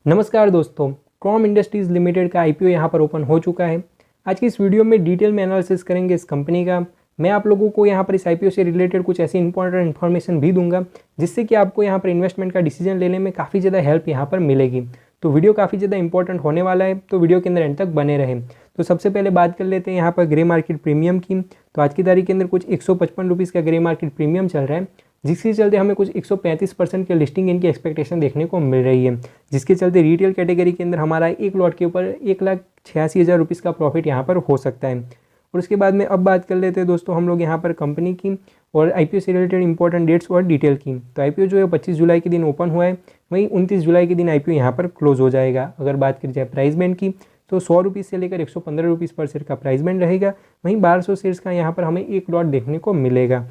नमस्कार दोस्तों, ट्रॉम industries limited का आईपीओ यहाँ पर ओपन हो चुका है। आज की इस वीडियो में डिटेल में एनालिसिस करेंगे इस कंपनी का। मैं आप लोगों को यहाँ पर इस आईपीओ से रिलेटेड कुछ ऐसी इंपॉर्टेंट इन्फॉर्मेशन भी दूंगा जिससे कि आपको यहाँ पर इन्वेस्टमेंट का डिसीजन लेने में काफ़ी ज़्यादा हेल्प यहाँ पर मिलेगी। तो वीडियो काफ़ी ज़्यादा इंपॉर्टेंट होने वाला है, तो वीडियो के अंदर एंड तक बने रहें। तो सबसे पहले बात कर लेते हैं यहाँ पर ग्रे मार्केट प्रीमियम की। तो आज की तारीख के अंदर कुछ 155 रुपीज़ का ग्रे मार्केट प्रीमियम चल रहा है, जिसके चलते हमें कुछ 135% के लिस्टिंग इनकी एक्सपेक्टेशन देखने को मिल रही है, जिसके चलते रिटेल कैटेगरी के अंदर हमारा एक लॉट के ऊपर 1,86,000 रुपीज़ का प्रॉफिट यहाँ पर हो सकता है। और उसके बाद में अब बात कर लेते हैं दोस्तों हम लोग यहाँ पर कंपनी की और आईपीओ से रिलेटेड इंपॉर्टेंट डेट्स और डिटेल की। तो आईपीओ जो है 25 जुलाई के दिन ओपन हुआ है, वहीं 29 जुलाई के दिन आईपीओ यहाँ पर क्लोज हो जाएगा। अगर बात करी जाए प्राइस बैंड की तो 100 रुपीज़ से लेकर 115 रुपीज़ पर शेयर का प्राइस बैंड रहेगा। वहीं 1200 शेयर्स का यहाँ पर हमें एक लॉट देखने को मिलेगा।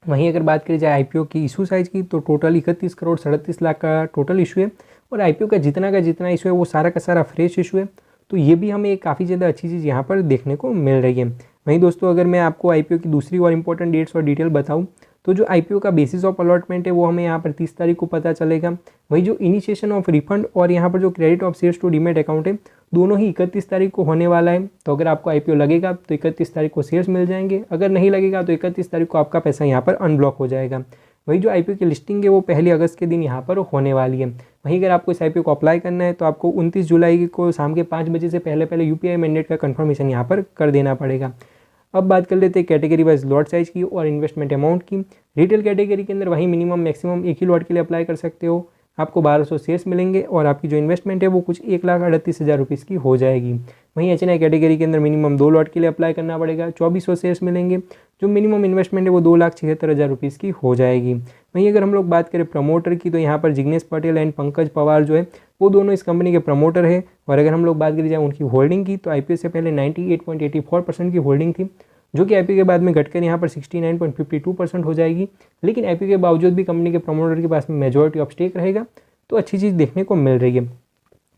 वहीं अगर बात करी जाए आईपीओ की इशू साइज़ की तो टोटल 31 करोड़ 37 लाख का टोटल इशू है, और आईपीओ का जितना इशू है वो सारा का सारा फ्रेश इशू है। तो ये भी हमें एक काफ़ी ज़्यादा अच्छी चीज़ यहाँ पर देखने को मिल रही है। वहीं दोस्तों अगर मैं आपको आईपीओ की दूसरी और इंपॉर्टेंट डेट्स और डिटेल बताऊँ तो जो आईपीओ का बेसिस ऑफ अलॉटमेंट है वो हमें यहाँ पर 30 तारीख को पता चलेगा। वही जो इनिशिएशन ऑफ रिफंड और यहाँ पर जो credit of shares to demat account है दोनों ही 31 तारीख को होने वाला है। तो अगर आपको आईपीओ लगेगा तो 31 तारीख को शेयर्स मिल जाएंगे, अगर नहीं लगेगा तो 31 तारीख को आपका पैसा यहाँ पर अनब्लॉक हो जाएगा। वही जो आईपीओ की लिस्टिंग है वो 1 अगस्त के दिन यहाँ पर होने वाली है। वहीं अगर आपको इस आईपीओ को अप्लाई करना है तो आपको 29 जुलाई को शाम के 5 बजे से पहले यूपीआई मैंडेट का कन्फर्मेशन यहाँ पर कर देना पड़ेगा। अब बात कर लेते हैं कैटेगरी वाइज लॉट साइज की और इन्वेस्टमेंट अमाउंट की। रिटेल कैटेगरी के अंदर वही मिनिमम मैक्सिमम एक ही लॉट के लिए अप्लाई कर सकते हो। आपको 1200 शेयर्स मिलेंगे और आपकी जो इन्वेस्टमेंट है वो कुछ 1,38,000 रुपीज़ की हो जाएगी। वहीं एचएनआई कैटेगरी के अंदर मिनिमम 2 लॉट के लिए अप्लाई करना पड़ेगा, 2400 शेयर्स मिलेंगे। जो मिनिमम इन्वेस्टमेंट है वो 2,76,000 रुपीज़ की हो जाएगी। वहीं अगर हम लोग बात करें प्रमोटर की तो यहाँ पर जिग्नेश पटेल एंड पंकज पवार जो है वो दोनों इस कंपनी के प्रमोटर है। और अगर हम लोग बात करी जाए उनकी होल्डिंग की तो आईपीओ से पहले 98.84% की होल्डिंग थी, जो कि आईपीओ के बाद में घटकर यहाँ पर 69.52% हो जाएगी। लेकिन आईपीओ के बावजूद भी कंपनी के प्रमोटर के पास में मेजॉरिटी ऑफ स्टेक रहेगा, तो अच्छी चीज़ देखने को मिल रही है।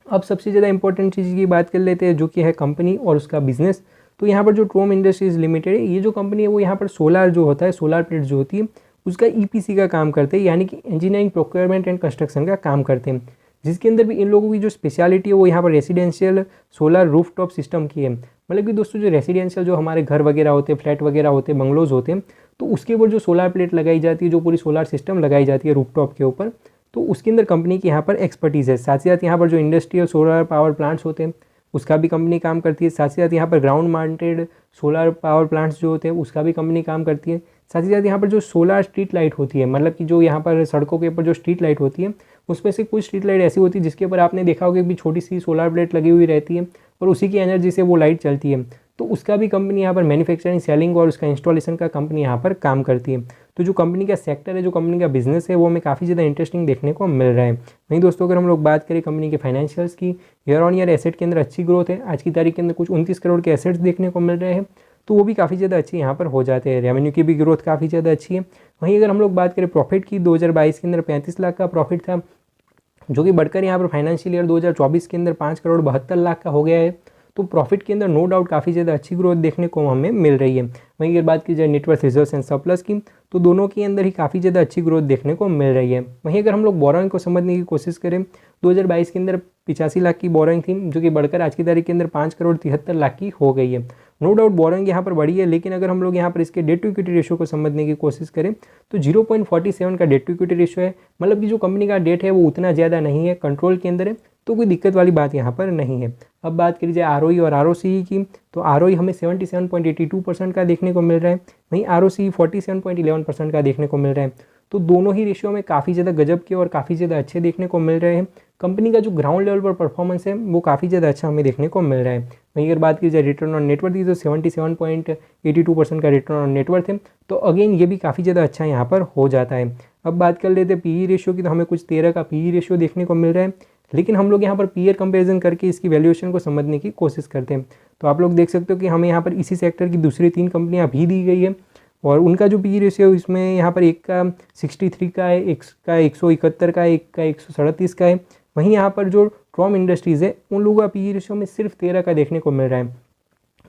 अब सबसे ज़्यादा इंपॉर्टेंट चीज़ की बात कर लेते हैं जो कि है कंपनी और उसका बिजनेस। तो यहाँ पर जो ट्रॉम इंडस्ट्रीज़ लिमिटेड है, ये जो कंपनी है वो यहाँ पर सोलार जो होता है, सोलार प्लेट जो होती है उसका ईपीसी का काम करते हैं, यानी कि इंजीनियरिंग प्रोक्योरमेंट एंड कंस्ट्रक्शन का काम करते हैं। जिसके अंदर भी इन लोगों की जो स्पेशलिटी है वो यहाँ पर रेसिडेंशियल सोलर रूफटॉप सिस्टम की है। मतलब कि दोस्तों जो रेसिडेंशियल जो हमारे घर वगैरह होते हैं, फ्लैट वगैरह होते हैं, बंगलोज होते हैं, तो उसके ऊपर जो सोलर प्लेट लगाई जाती है, जो पूरी सोलर सिस्टम लगाई जाती है रूफटॉप के ऊपर, तो उसके अंदर कंपनी की यहाँ पर एक्सपर्टीज़ है। साथ ही साथ यहाँ पर जो इंडस्ट्रियल सोलर पावर प्लांट्स होते हैं उसका भी कंपनी काम करती है। साथ ही साथ यहाँ पर ground mounted solar power plants जो होते हैं उसका भी कंपनी काम करती है। साथ ही साथ यहाँ पर जो सोलर स्ट्रीट लाइट होती है, मतलब कि जो यहाँ पर सड़कों के ऊपर जो स्ट्रीट लाइट होती है उसमें से कुछ स्ट्रीट लाइट ऐसी होती है जिसके ऊपर आपने देखा होगा कि छोटी सी सोलर प्लेट लगी हुई रहती है और उसी की एनर्जी से वो लाइट चलती है। तो उसका भी कंपनी यहाँ पर मैन्युफैक्चरिंग, सेलिंग और उसका इंस्टॉलेशन का कंपनी यहाँ पर काम करती है। तो जो कंपनी का सेक्टर है, जो कंपनी का बिजनेस है, वो हमें काफ़ी ज़्यादा इंटरेस्टिंग देखने को मिल रहा है। वहीं दोस्तों अगर हम लोग बात करें कंपनी के फाइनेंशियल्स की, ईयर ऑन ईयर एसेट के अंदर अच्छी ग्रोथ है। आज की तारीख के अंदर कुछ 29 करोड़ के एसेट्स देखने को मिल रहे हैं, तो वो भी काफ़ी ज़्यादा अच्छी यहाँ पर हो जाते हैं। रेवेन्यू की भी ग्रोथ काफ़ी ज़्यादा अच्छी है। वहीं अगर हम लोग बात करें प्रॉफिट की, 2022 के अंदर 35 लाख का प्रॉफिट था, जो कि बढ़कर यहाँ पर फाइनेंशियल ईयर 2024 के अंदर 5 करोड़ 72 लाख का हो गया है। तो प्रॉफिट के अंदर नो डाउट काफ़ी ज़्यादा अच्छी ग्रोथ देखने को हमें मिल रही है। वहीं अगर बात की जाए नेटवर्थ रिजर्व्स एंड सरप्लस की, तो दोनों के अंदर ही काफ़ी ज़्यादा अच्छी ग्रोथ देखने को मिल रही है। वहीं अगर हम लोग बोरोइंग को समझने की कोशिश करें, 2022 के अंदर 85 लाख की बोरोइंग थी, जो कि बढ़कर आज की तारीख के अंदर 5 करोड़ 73 लाख की हो गई है। नो डाउट बोरोइंग यहाँ पर बढ़ी है, लेकिन अगर हम लोग यहाँ पर इसके डेट टू इक्विटी रेशियो को समझने की कोशिश करें तो 0.47 का डेट टू इक्विटी रेशियो है। मतलब कि जो कंपनी का डेट है वो उतना ज़्यादा नहीं है, कंट्रोल के अंदर है, तो कोई दिक्कत वाली बात यहाँ पर नहीं है। अब बात करी जाए आरओई और आरओसीई की, तो आरओई हमें 77.82% का देखने को मिल रहा है, वहीं आरओसीई 47.11% का देखने को मिल रहा है। तो दोनों ही रेशियो में काफ़ी ज़्यादा गजब के और काफ़ी ज़्यादा अच्छे देखने को मिल रहे हैं। कंपनी का जो ग्राउंड लेवल पर परफॉर्मेंस है वो काफ़ी ज़्यादा अच्छा हमें देखने को मिल रहा है। वहीं अगर बात की जाए रिटर्न ऑन नेटवर्थ की, तो 77.82% का रिटर्न ऑन नेटवर्थ है, तो अगेन ये भी काफ़ी ज़्यादा अच्छा यहाँ पर हो जाता है। अब बात कर लेते हैं पीई रेशियो की, तो हमें कुछ 13 का पीई रेशियो देखने को मिल रहा है, लेकिन हम लोग यहाँ पर पीयर कंपैरिजन करके इसकी वैल्यूएशन को समझने की कोशिश करते हैं। तो आप लोग देख सकते हो कि हमें यहाँ पर इसी सेक्टर की दूसरी 3 कंपनियाँ भी दी गई है और उनका जो पी रेशियो इसमें यहाँ पर एक का 63 का है, एक का 171 का है, एक का 137 का है। वहीं यहाँ पर जो ट्रॉम इंडस्ट्रीज़ है उन लोगों का पी रेशियो में सिर्फ 13 का देखने को मिल रहा है।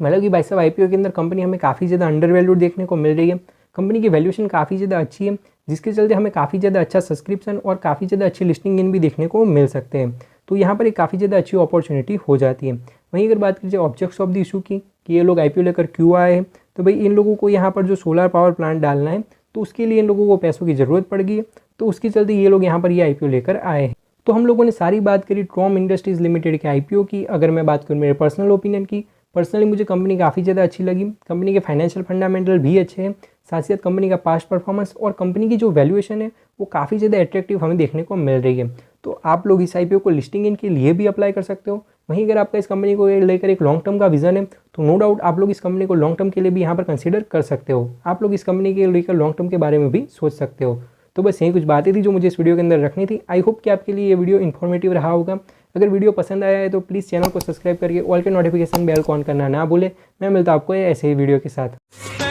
मतलब कि भाई साहब आईपीओ के अंदर कंपनी हमें काफ़ी ज़्यादा अंडर वैल्यूड देखने को मिल रही है। कंपनी की वैल्यूएशन काफ़ी ज़्यादा अच्छी है, जिसके चलते हमें काफ़ी ज़्यादा अच्छा सब्सक्रिप्शन और काफ़ी ज़्यादा अच्छी लिस्टिंग इन भी देखने को मिल सकते हैं। तो यहाँ पर एक काफ़ी ज़्यादा अच्छी अपॉर्चुनिटी हो जाती है। वहीं अगर बात कीजिए ऑब्जेक्ट्स ऑफ द इशू की कि ये लोग IPO लेकर क्यों आए हैं, तो भाई इन लोगों को यहाँ पर जो सोलर पावर प्लांट डालना है तो उसके लिए इन लोगों को पैसों की ज़रूरत पड़ गई है, तो उसके चलते ये लोग यहाँ पर ये IPO लेकर आए हैं। तो हम लोगों ने सारी बात करी ट्रॉम इंडस्ट्रीज़ लिमिटेड के IPO की। अगर मैं बात करूँ मेरे पर्सनल ओपिनियन की, पर्सनली मुझे कंपनी काफ़ी ज़्यादा अच्छी लगी। कंपनी के फाइनेंशियल फंडामेंटल भी अच्छे हैं, साथ ही साथ कंपनी का पास्ट परफॉर्मेंस और कंपनी की जो वैल्यूएशन है वो काफ़ी ज़्यादा अट्रैक्टिव हमें देखने को मिल रही है। तो आप लोग इस IPO को लिस्टिंग इनके लिए भी अप्लाई कर सकते हो। वहीं अगर आपका इस कंपनी को लेकर एक लॉन्ग टर्म का विजन है तो नो डाउट आप लोग इस कंपनी को लॉन्ग टर्म के लिए भी यहाँ पर कंसिडर कर सकते हो। आप लोग इस कंपनी के लेकर लॉन्ग टर्म के बारे में भी सोच सकते हो। तो बस यही कुछ बातें थी जो मुझे इस वीडियो के अंदर रखनी थी। आई होप कि आपके लिए ये वीडियो इन्फॉर्मेटिव रहा होगा। अगर वीडियो पसंद आया है तो प्लीज़ चैनल को सब्सक्राइब करके ऑल के नोटिफिकेशन बेल को ऑन करना ना भूलें। मैं मिलता हूं आपको ऐसे ही वीडियो के साथ।